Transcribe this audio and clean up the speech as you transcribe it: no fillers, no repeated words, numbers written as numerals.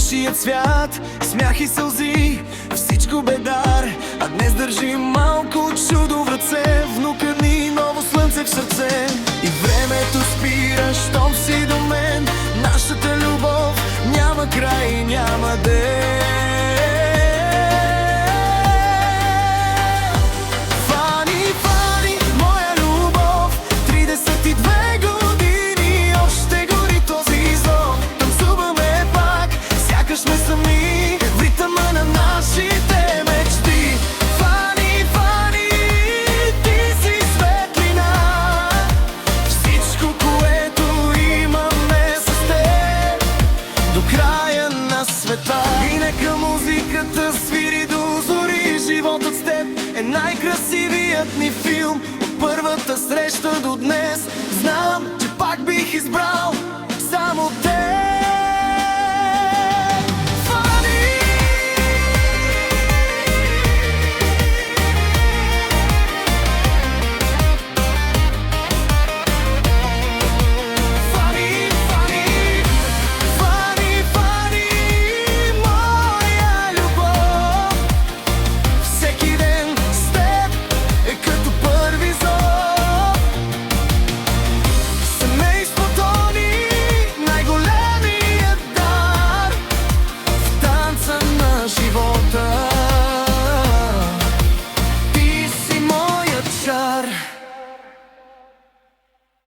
нашия цвят, смях и сълзи, всичко бе дар. А днес държим малко чудо в ръце, внука ни ново слънце в сърце. И времето спира, щом си до мен, нашата любов няма край, няма ден. И нека музиката свири до зори, животът с теб е най-красивият ни филм. От първата среща до днес знам, че пак бих избрал само теб.